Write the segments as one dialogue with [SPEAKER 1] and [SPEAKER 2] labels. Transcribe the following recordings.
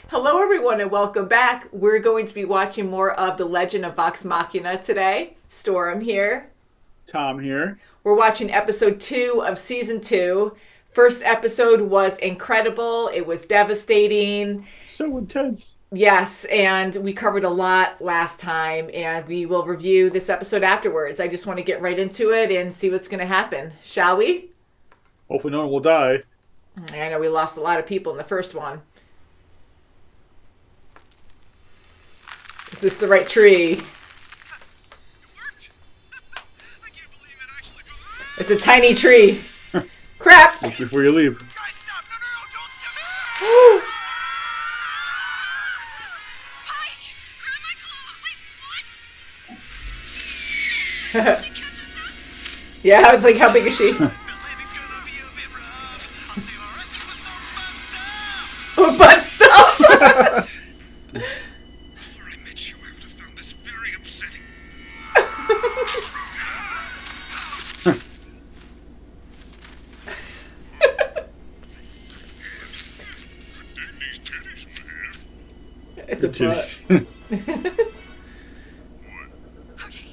[SPEAKER 1] Hello everyone and welcome back. We're going to be watching more of The Legend of Vox Machina today. Storm here.
[SPEAKER 2] Tom here.
[SPEAKER 1] We're watching episode 2 of season 2. First episode was incredible. It was devastating.
[SPEAKER 2] So intense.
[SPEAKER 1] Yes, and we covered a lot last time, and we will review this episode afterwards. I just want to get right into it and see what's going to happen. Shall we?
[SPEAKER 2] Hopefully no one will die.
[SPEAKER 1] I know we lost a lot of people in the first one. Is this the right tree?
[SPEAKER 3] It worked! I can't believe it actually goes.
[SPEAKER 1] It's a tiny tree. Crap!
[SPEAKER 2] Just before you leave.
[SPEAKER 3] Guys, stop! No, don't stop! Hi! Grab my claw! Wait, what? She catches us?
[SPEAKER 1] Yeah, I was like, how big is she?
[SPEAKER 3] The landing's gonna be a bit rough. I'll see you rest with some fun stuff!
[SPEAKER 1] Oh, butt stuff!
[SPEAKER 3] Before I met you, I would have found this very upsetting. These titties were here.
[SPEAKER 1] It's a butt.
[SPEAKER 4] Okay,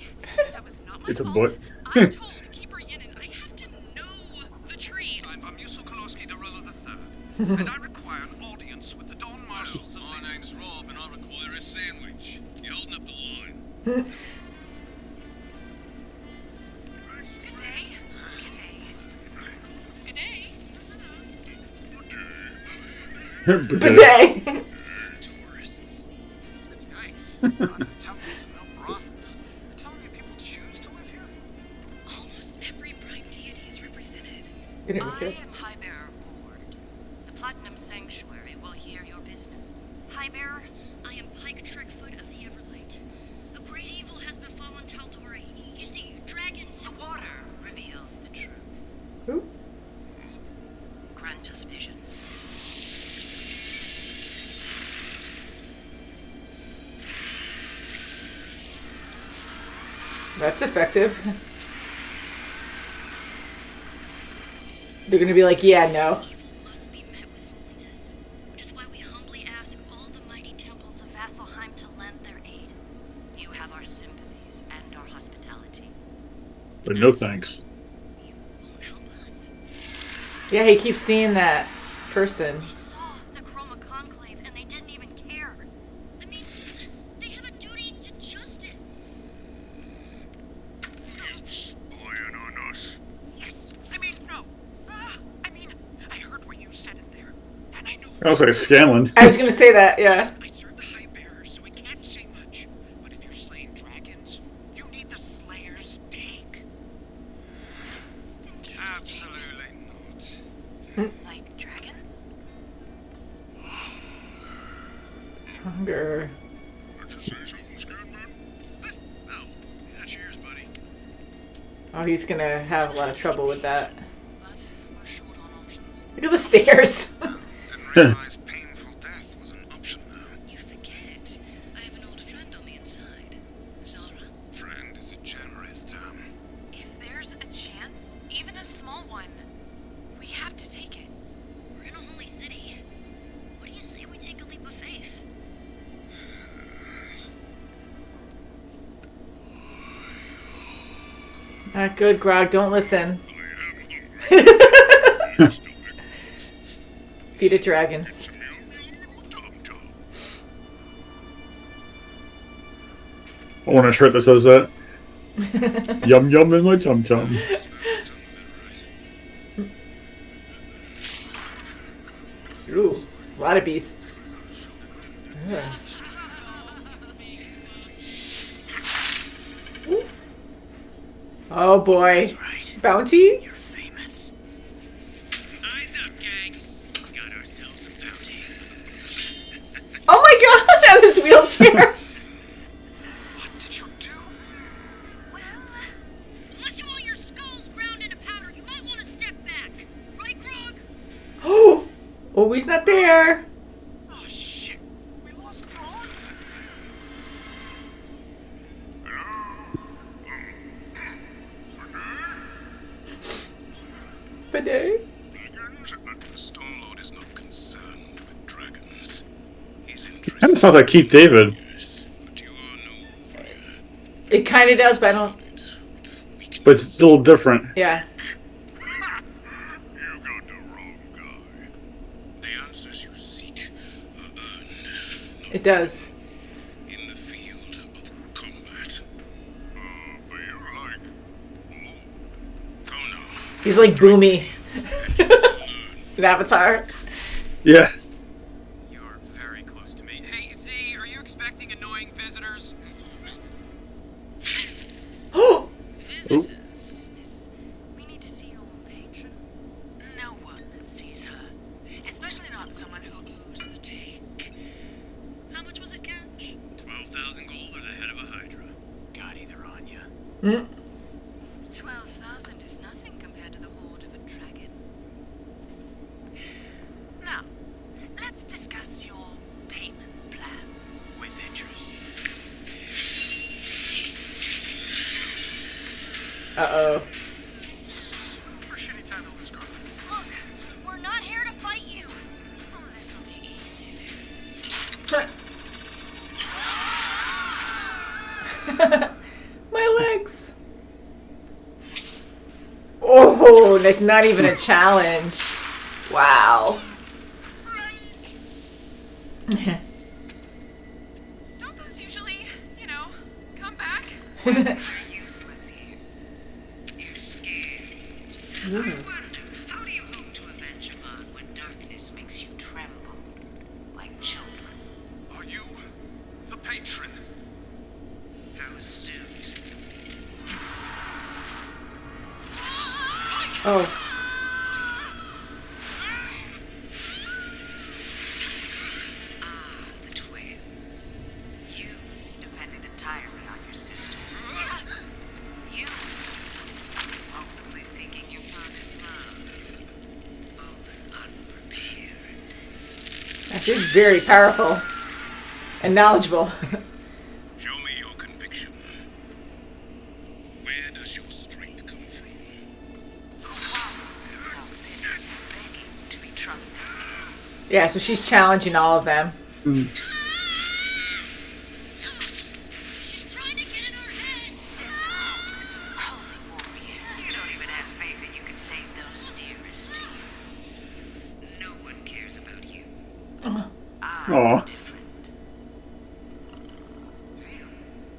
[SPEAKER 4] that was not my
[SPEAKER 2] It's a
[SPEAKER 4] fault.
[SPEAKER 2] butt.
[SPEAKER 4] I told Keeper Yinin I have to know the tree.
[SPEAKER 3] I'm Yusul Kolosky Dorello III, and I require an audience with the Dawn Marshals. My name's Rob, and I require a sandwich. You holding up the line?
[SPEAKER 4] Good day. Good day. Good day.
[SPEAKER 1] Bidet.
[SPEAKER 3] Tourists. Yikes. Lots of temples and no brothels. You're telling me people choose to live here?
[SPEAKER 4] Almost every prime deity is represented.
[SPEAKER 1] You didn't
[SPEAKER 5] I
[SPEAKER 1] care.
[SPEAKER 5] am Highbearer Ford. The Platinum Sanctuary will hear your business.
[SPEAKER 4] Highbearer, I am Pike Trickfoot of the Everlight. A great evil has befallen Tal'Dorei. You see, dragons
[SPEAKER 5] The
[SPEAKER 4] have...
[SPEAKER 5] water reveals the truth.
[SPEAKER 1] Who?
[SPEAKER 5] Grant us vision.
[SPEAKER 1] That's effective. They're gonna be like, yeah, no.
[SPEAKER 4] Evil must be met with holiness, which is why we humbly ask all the mighty temples of Vasselheim to lend their aid.
[SPEAKER 5] You have our sympathies and our hospitality.
[SPEAKER 2] But no thanks.
[SPEAKER 4] You won't help us.
[SPEAKER 1] Yeah, he keeps seeing that person.
[SPEAKER 4] They saw the Chroma Conclave and they didn't even care. I mean, they have a duty to justice.
[SPEAKER 3] You spying on us?
[SPEAKER 6] Yes. I mean, no. I heard what you said it there. And I know.
[SPEAKER 2] That was like a Scanlan.
[SPEAKER 1] I was gonna say that, yeah.
[SPEAKER 6] I serve the High Bearer, so I can't say much. But if you're slaying dragons, you need the Slayer's stake.
[SPEAKER 4] Interesting.
[SPEAKER 3] Absolutely not.
[SPEAKER 4] Like dragons?
[SPEAKER 1] Hunger.
[SPEAKER 3] Did you say something, Scanman? No. Yeah, cheers, buddy.
[SPEAKER 1] Oh, he's gonna have a lot of trouble with that.
[SPEAKER 4] But we're short on options.
[SPEAKER 1] Look at the stairs.
[SPEAKER 3] Didn't realize painful death was an option now.
[SPEAKER 4] You forget. I have an old friend on the inside. Zara.
[SPEAKER 3] Friend is a generous term.
[SPEAKER 4] If there's a chance, even a small one, we have to take it. We're in a holy city. What do you say we take a leap of faith?
[SPEAKER 1] Not good, Grog. Don't listen. Feed it dragons.
[SPEAKER 2] I want a shirt that says that. Yum yum in my tum tum.
[SPEAKER 1] Ooh, a lot of beasts. Ugh. Oh boy.
[SPEAKER 3] Right.
[SPEAKER 1] Bounty?
[SPEAKER 3] You're famous. Eyes up, gang. Got ourselves a bounty.
[SPEAKER 1] Oh my god, on his wheelchair.
[SPEAKER 3] What did you do?
[SPEAKER 4] Well, unless you want your skulls ground into powder, you might want to step back. Right, Grog?
[SPEAKER 1] Oh, he's not there.
[SPEAKER 3] Oh, shit. We lost Frog?
[SPEAKER 1] Bidet?
[SPEAKER 3] Dragons? The Stone Lord is not concerned with dragons. He
[SPEAKER 2] It sounds like Keith David.
[SPEAKER 3] Yes, but you are no warrior.
[SPEAKER 1] It kind of does, but I don't.
[SPEAKER 2] But it's a little different.
[SPEAKER 1] Yeah.
[SPEAKER 3] You got the wrong guy. The answers you seek are earned,
[SPEAKER 1] It does.
[SPEAKER 3] in the field of combat. But you're like old. Come now.
[SPEAKER 1] He's like Boomy. In Avatar.
[SPEAKER 2] Yeah.
[SPEAKER 6] You're very close to me. Hey, Z, are you expecting annoying visitors?
[SPEAKER 1] Oh!
[SPEAKER 4] Visitors. Business. We need to see your patron.
[SPEAKER 5] No one sees her. Especially not someone who owes the take.
[SPEAKER 4] How much was it, cash?
[SPEAKER 6] 12,000 gold or the head of a hydra? Got either on ya.
[SPEAKER 4] 12,000 is nothing compared to the hoard of a dragon.
[SPEAKER 5] Now, let's discuss your payment plan.
[SPEAKER 6] With interest.
[SPEAKER 1] Uh-oh.
[SPEAKER 3] Super shitty time to lose guard.
[SPEAKER 4] Look, we're not here to fight you.
[SPEAKER 5] Oh, this'll be easy then.
[SPEAKER 1] My legs. Oh, Nick, not even a challenge. Wow.
[SPEAKER 4] Don't those usually, come back?
[SPEAKER 5] You're useless here. You're scared. I wonder, how do you hope to avenge a man when darkness makes you tremble like children?
[SPEAKER 3] Are you the patron?
[SPEAKER 5] How astute.
[SPEAKER 1] Oh.
[SPEAKER 5] The twins. You depended entirely on your sister. You hopelessly seeking your father's love. Both unprepared.
[SPEAKER 1] She's very powerful and knowledgeable.
[SPEAKER 3] Show me your conviction. Where does your strength come from?
[SPEAKER 5] Who follows in self-pity, begging to be trusted.
[SPEAKER 1] Yeah, so she's challenging all of them.
[SPEAKER 4] She's trying to get in our heads.
[SPEAKER 5] Says the hopeless, holy warrior. You don't even have faith that you can save those dearest to you. No one cares about you. I'm
[SPEAKER 2] Aw.
[SPEAKER 5] different.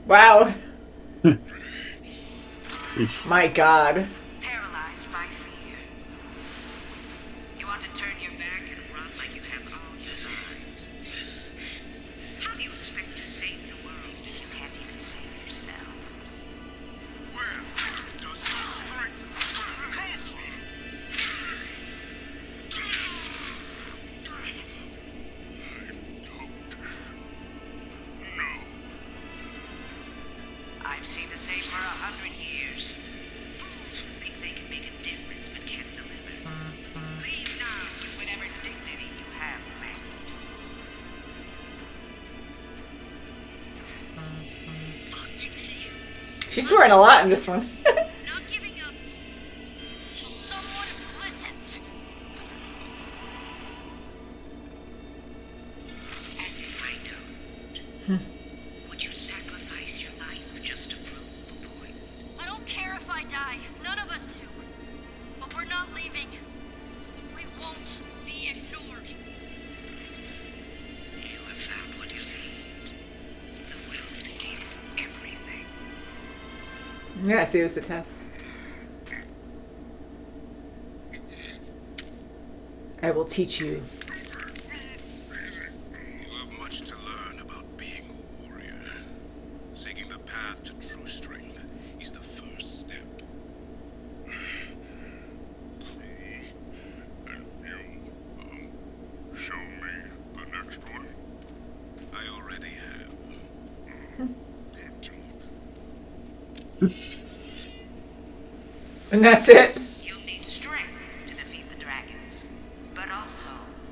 [SPEAKER 1] Wow.
[SPEAKER 2] Eesh.
[SPEAKER 1] My God.
[SPEAKER 5] Paralyzed by fear. You want to turn your back and run like you have all your lives. How do you expect to save the world if you can't even save yourselves?
[SPEAKER 3] Where does your strength come from? I don't know.
[SPEAKER 5] I've seen the same for 100 years. Fools who think they can make a difference but can't deliver. Leave now with whatever dignity you have left.
[SPEAKER 4] Fuck dignity.
[SPEAKER 1] She's swearing a lot in this one.
[SPEAKER 4] Not giving up. Until someone listens.
[SPEAKER 5] And if I don't, would you sacrifice your life just to prove a point?
[SPEAKER 4] I don't care if I die. None of us do. But we're not leaving. We won't be ignored.
[SPEAKER 5] You have found what you need. The will to give everything.
[SPEAKER 1] Yeah, see, it was a test. I will teach you.
[SPEAKER 3] You have much to learn about being a warrior. Seeking the path to true strength is the first step. And you, show me the next one. I already have. Good talk.
[SPEAKER 1] And that's it.
[SPEAKER 5] You'll need strength to defeat the dragons, but also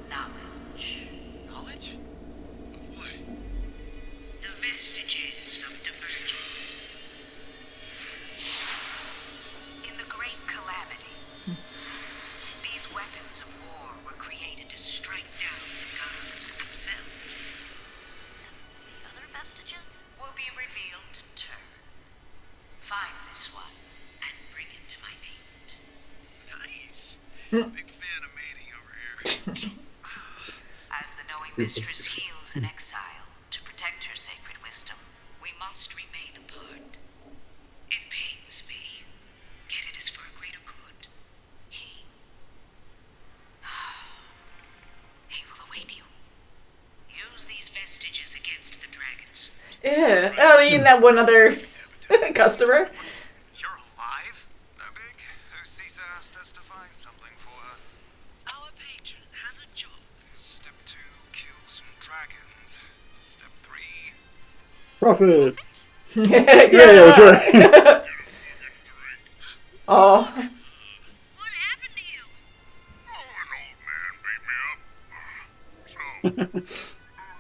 [SPEAKER 5] knowledge.
[SPEAKER 6] Knowledge?
[SPEAKER 3] Of what?
[SPEAKER 5] The vestiges of divergence. In the Great Calamity, these weapons of war were created to strike down the gods themselves.
[SPEAKER 3] Big fan of mating over here.
[SPEAKER 5] As the knowing mistress heals in exile to protect her sacred wisdom, we must remain apart. It pains me, yet it is for a greater good. He will await you. Use these vestiges against the dragons.
[SPEAKER 1] Yeah. Oh, you mean that one other customer?
[SPEAKER 3] You're alive? No big. Caesar asked us to find something for her.
[SPEAKER 6] Our patron has a job.
[SPEAKER 3] Step 2, kill some dragons. Step 3,
[SPEAKER 2] Profit.
[SPEAKER 1] Yeah,
[SPEAKER 2] that's right.
[SPEAKER 1] Oh.
[SPEAKER 4] What happened to you?
[SPEAKER 3] oh, an old man beat me up.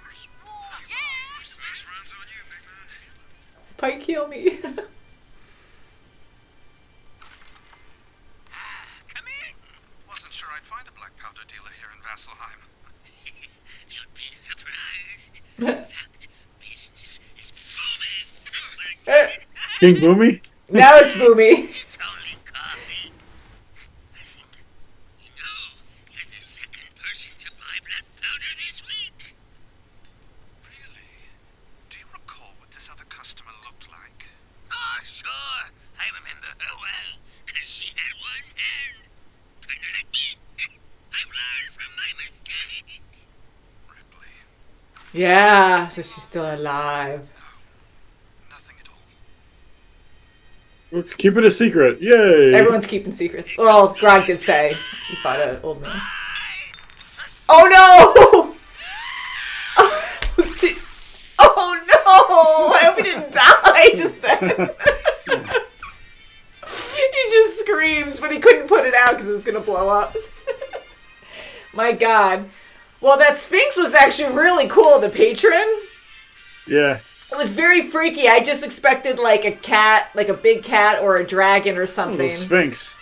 [SPEAKER 3] So, this runs on you, big man.
[SPEAKER 1] Pike, heal me.
[SPEAKER 3] Come in. Wasn't sure I'd find a black powder dealer here in Vasselheim.
[SPEAKER 6] You'd be surprised. In fact, business is booming.
[SPEAKER 2] King Boomy?
[SPEAKER 1] Now it's Boomy.
[SPEAKER 6] It's only coffee. I think, you're the second person to buy black powder this week.
[SPEAKER 3] Really? Do you recall what this other customer looked like?
[SPEAKER 6] Oh, sure. I remember her well, 'cause she had one hand. Kinda like me. I've learned from my mistakes.
[SPEAKER 3] Ripley.
[SPEAKER 1] Yeah, so she's still alive.
[SPEAKER 3] Nothing at all.
[SPEAKER 2] Let's keep it a secret. Yay!
[SPEAKER 1] Everyone's keeping secrets. Well, Grog did say he fought an old man. Oh no! Oh no! I hope he didn't die just then. He just screams, but he couldn't put it out because it was going to blow up. My God. Well, that Sphinx was actually really cool, the patron.
[SPEAKER 2] Yeah.
[SPEAKER 1] It was very freaky. I just expected like a cat, like a big cat or a dragon or
[SPEAKER 2] Oh,
[SPEAKER 1] something.
[SPEAKER 2] the Sphinx.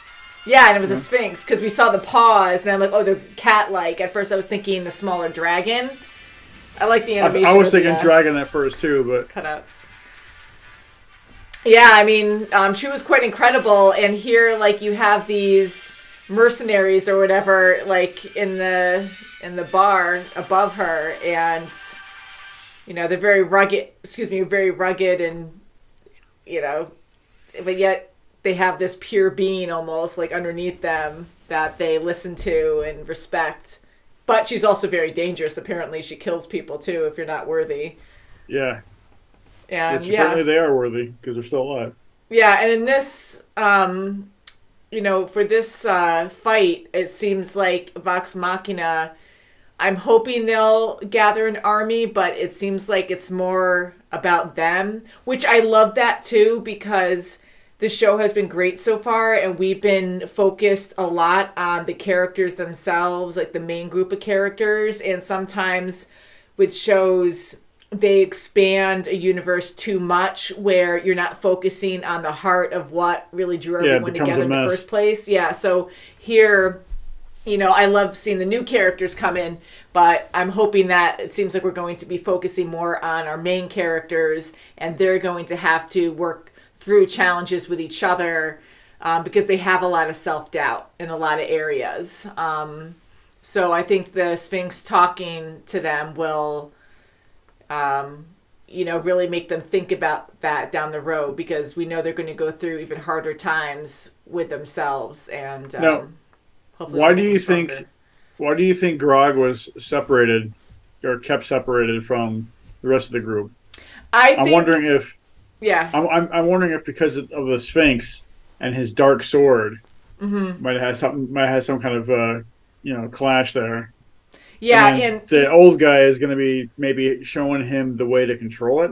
[SPEAKER 1] Yeah, and it was a Sphinx because we saw the paws, and I'm like, oh, they're cat-like. At first, I was thinking the smaller dragon. I like the animation.
[SPEAKER 2] I was
[SPEAKER 1] of the,
[SPEAKER 2] thinking dragon at first too, but
[SPEAKER 1] cutouts. Yeah, I mean, she was quite incredible, and here, like, you have these mercenaries or whatever, like in the bar above her, and you know they're very rugged. Very rugged, and you know, but yet they have this pure being almost like underneath them that they listen to and respect. But she's also very dangerous. Apparently, she kills people too if you're not worthy.
[SPEAKER 2] yeah.
[SPEAKER 1] And
[SPEAKER 2] Which
[SPEAKER 1] yeah,
[SPEAKER 2] apparently they are worthy because they're still alive.
[SPEAKER 1] yeah, and in this, you know, for this fight, it seems like Vox Machina. I'm hoping they'll gather an army, but it seems like it's more about them, which I love that too because the show has been great so far, and we've been focused a lot on the characters themselves, like the main group of characters, and sometimes with shows they expand a universe too much where you're not focusing on the heart of what really drew everyone
[SPEAKER 2] becomes
[SPEAKER 1] together
[SPEAKER 2] a
[SPEAKER 1] in the
[SPEAKER 2] mess.
[SPEAKER 1] first place. Yeah, so here, you know, I love seeing the new characters come in, but I'm hoping that it seems like we're going to be focusing more on our main characters, and they're going to have to work through challenges with each other because they have a lot of self-doubt in a lot of areas. So I think the Sphinx talking to them will, you know, really make them think about that down the road because we know they're going to go through even harder times with themselves. And
[SPEAKER 2] Now,
[SPEAKER 1] hopefully
[SPEAKER 2] why
[SPEAKER 1] they'll
[SPEAKER 2] do
[SPEAKER 1] make
[SPEAKER 2] you
[SPEAKER 1] them
[SPEAKER 2] think?
[SPEAKER 1] stronger.
[SPEAKER 2] Why do you think Grog was separated or kept separated from the rest of the group?
[SPEAKER 1] I think,
[SPEAKER 2] I'm wondering if
[SPEAKER 1] yeah,
[SPEAKER 2] I'm wondering if because of the Sphinx and his dark sword
[SPEAKER 1] Mm-hmm.
[SPEAKER 2] might have some kind of you know, clash there.
[SPEAKER 1] yeah,
[SPEAKER 2] And then
[SPEAKER 1] and
[SPEAKER 2] the old guy is going to be maybe showing him the way to control it.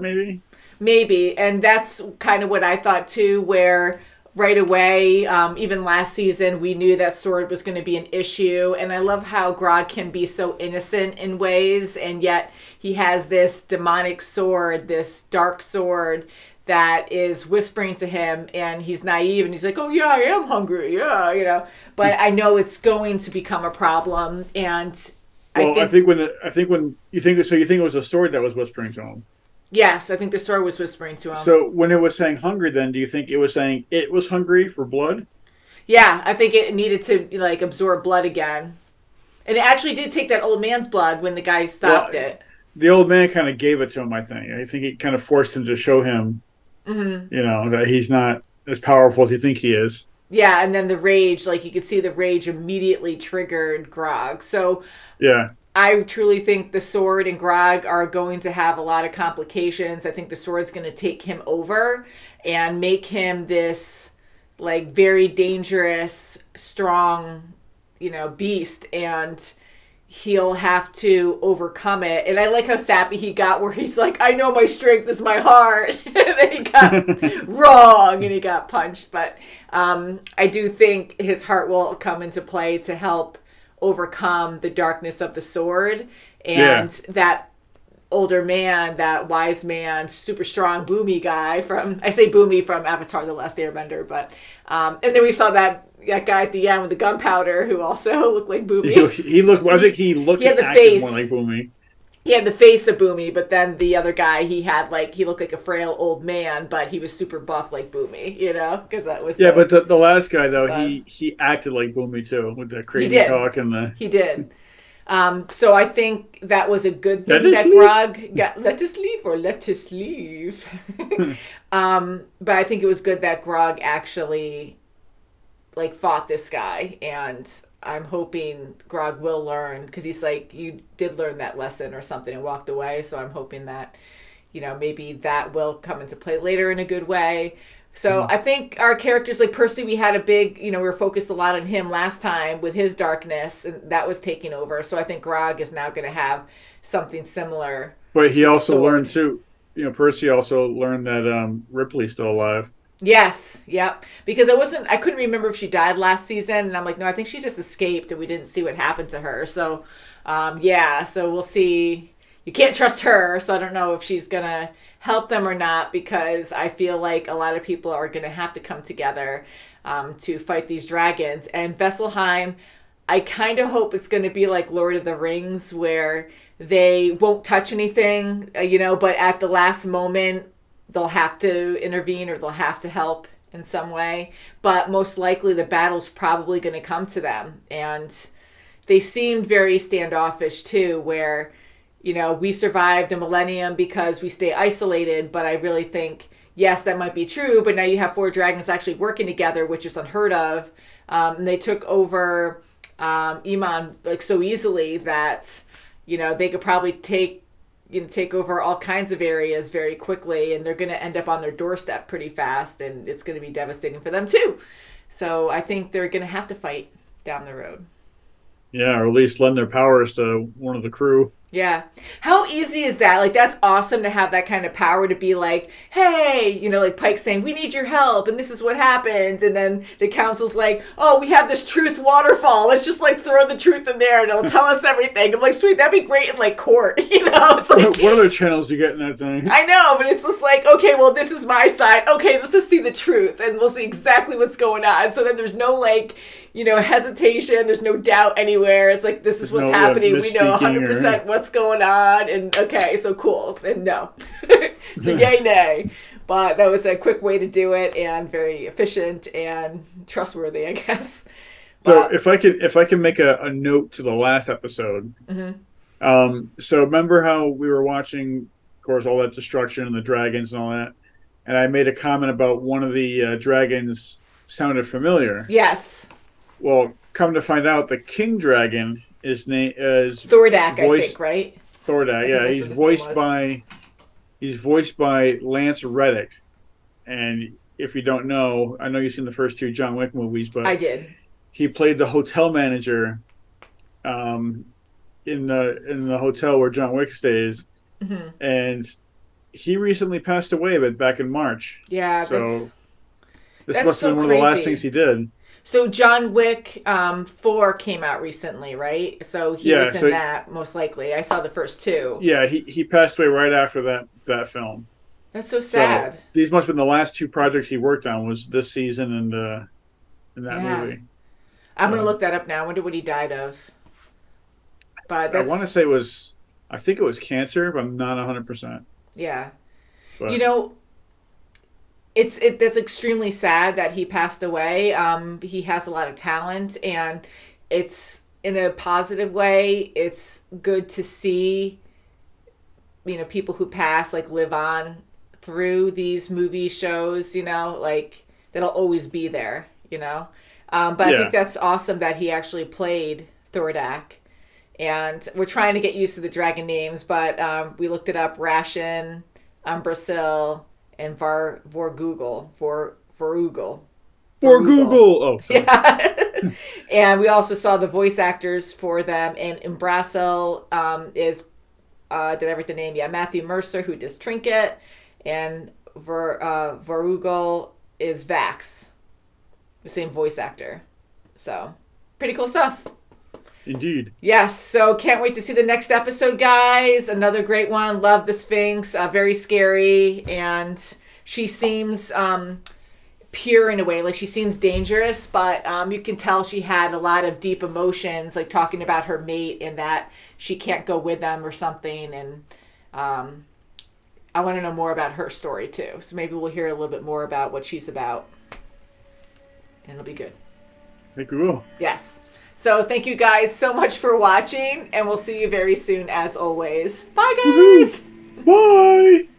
[SPEAKER 1] maybe, and that's kind of what I thought too. Where right away, even last season, we knew that sword was going to be an issue, and I love how Grog can be so innocent in ways, and yet he has this demonic sword, this dark sword that is whispering to him, and he's naive, and he's like, "Oh yeah, I am hungry, yeah, you know." But I know it's going to become a problem, and
[SPEAKER 2] Well, I think when you think it was a sword that was whispering to him.
[SPEAKER 1] yes, I think the sword was whispering to him.
[SPEAKER 2] So when it was saying hungry, then do you think it was saying it was hungry for blood?
[SPEAKER 1] Yeah, I think it needed to like absorb blood again. And it actually did take that old man's blood when the guy stopped
[SPEAKER 2] Well,
[SPEAKER 1] it.
[SPEAKER 2] the old man kind of gave it to him. I think he kind of forced him to show him,
[SPEAKER 1] Hmm.
[SPEAKER 2] that he's not as powerful as you think he is.
[SPEAKER 1] Yeah, and then the rage, like you could see the rage immediately triggered Grog. So
[SPEAKER 2] Yeah,
[SPEAKER 1] I truly think the sword and Grog are going to have a lot of complications. I think the sword's going to take him over and make him this like very dangerous, strong, beast, and he'll have to overcome it. And I like how sappy he got where he's like, I know my strength is my heart. And then he got wrong and he got punched. But I do think his heart will come into play to help overcome the darkness of the sword. And that older man, that wise man, super strong boomy guy I say boomy from Avatar The Last Airbender, but and then we saw that guy at the end with the gunpowder who also looked like Boomy.
[SPEAKER 2] he looked. I think he looked.
[SPEAKER 1] He had the
[SPEAKER 2] acted
[SPEAKER 1] face.
[SPEAKER 2] more like Boomy.
[SPEAKER 1] He had the face of Boomy, but then the other guy, he looked like a frail old man, but he was super buff like Boomy, because that was
[SPEAKER 2] But the last guy though,
[SPEAKER 1] son.
[SPEAKER 2] he acted like Boomy too, with the crazy
[SPEAKER 1] did.
[SPEAKER 2] talk and the.
[SPEAKER 1] He did. So I think that was a good thing
[SPEAKER 2] Let us
[SPEAKER 1] that
[SPEAKER 2] leave.
[SPEAKER 1] Grog got. Let us leave or let us leave. But I think it was good that Grog actually fought this guy, and I'm hoping Grog will learn, because he's like, you did learn that lesson or something and walked away. So I'm hoping that maybe that will come into play later in a good way. So I think our characters, like Percy, we had a big, we were focused a lot on him last time with his darkness, and that was taking over. So I think Grog is now going to have something similar.
[SPEAKER 2] But he also
[SPEAKER 1] sword.
[SPEAKER 2] learned too. Percy also learned that Ripley's still alive.
[SPEAKER 1] Yes, yep. Because I couldn't remember if she died last season, and I'm like, no, I think she just escaped, and we didn't see what happened to her. So, so we'll see. You can't trust her, so I don't know if she's gonna help them or not, because I feel like a lot of people are gonna have to come together to fight these dragons. And Vasselheim, I kind of hope it's gonna be like Lord of the Rings, where they won't touch anything, but at the last moment they'll have to intervene or they'll have to help in some way. But most likely the battle's probably going to come to them. And they seemed very standoffish too, where, we survived a millennium because we stay isolated. But I really think, yes, that might be true. But now you have 4 dragons actually working together, which is unheard of. And they took over Iman so easily that, they could probably take over all kinds of areas very quickly, and they're going to end up on their doorstep pretty fast, and it's going to be devastating for them too. So I think they're going to have to fight down the road.
[SPEAKER 2] Yeah, or at least lend their powers to one of the crew.
[SPEAKER 1] Yeah. How easy is that? Like, that's awesome to have that kind of power to be like, hey, like Pike saying, we need your help, and this is what happened. And then the council's like, oh, we have this truth waterfall. Let's just throw the truth in there and it'll tell us everything. I'm like, sweet, that'd be great in court. It's like,
[SPEAKER 2] what other channels you get in that thing?
[SPEAKER 1] I know, but it's just like, okay, well, this is my side. Okay, let's just see the truth, and we'll see exactly what's going on. So then there's no hesitation. There's no doubt anywhere. It's like, this is what's happening. We know 100% what's going on. And okay, so cool. And no. So yay, nay. But that was a quick way to do it, and very efficient and trustworthy, I guess.
[SPEAKER 2] So if I can make a note to the last episode.
[SPEAKER 1] Mm-hmm.
[SPEAKER 2] So remember how we were watching, of course, all that destruction and the dragons and all that, and I made a comment about one of the dragons sounded familiar.
[SPEAKER 1] Yes.
[SPEAKER 2] Well, come to find out, the king dragon is
[SPEAKER 1] Thordak, I think, right?
[SPEAKER 2] Thordak, yeah. He's voiced by Lance Reddick. And if you don't know, I know you've seen the first 2 John Wick movies, but
[SPEAKER 1] I did.
[SPEAKER 2] He played the hotel manager in the hotel where John Wick stays.
[SPEAKER 1] Mm-hmm.
[SPEAKER 2] And he recently passed away, but back in March.
[SPEAKER 1] Yeah,
[SPEAKER 2] so this
[SPEAKER 1] that's
[SPEAKER 2] must have been one of the last things he did.
[SPEAKER 1] So John Wick 4 came out recently, right? So he was in that, most likely. I saw the first 2.
[SPEAKER 2] Yeah, he passed away right after that film.
[SPEAKER 1] That's so sad.
[SPEAKER 2] So these must have been the last 2 projects he worked on, was this season and that movie.
[SPEAKER 1] I'm going to look that up now. I wonder what he died of. But
[SPEAKER 2] I want to say I think it was cancer, but I'm not 100%.
[SPEAKER 1] Yeah.
[SPEAKER 2] But,
[SPEAKER 1] that's extremely sad that he passed away. He has a lot of talent, and it's in a positive way. It's good to see, people who pass like live on through these movie shows. Like that'll always be there. But I think that's awesome that he actually played Thordak. And we're trying to get used to the dragon names, but we looked it up: Ration, Umbrasil, and Vorgoogle. Vorugel.
[SPEAKER 2] Oh, sorry.
[SPEAKER 1] Yeah. And we also saw the voice actors for them. And Umbrasil is, did I write the name? Yeah, Matthew Mercer, who does Trinket. And Vorugel is Vax, the same voice actor. So, pretty cool stuff.
[SPEAKER 2] Indeed.
[SPEAKER 1] Yes, so can't wait to see the next episode, guys. Another great one. Love the Sphinx. Very scary. And she seems pure in a way. Like, she seems dangerous, but you can tell she had a lot of deep emotions, like talking about her mate and that she can't go with them or something. And I want to know more about her story, too. So maybe we'll hear a little bit more about what she's about. And it'll be good.
[SPEAKER 2] I think we will.
[SPEAKER 1] Yes. So thank you guys so much for watching, and we'll see you very soon as always. Bye, guys!
[SPEAKER 2] Woo-hoo. Bye!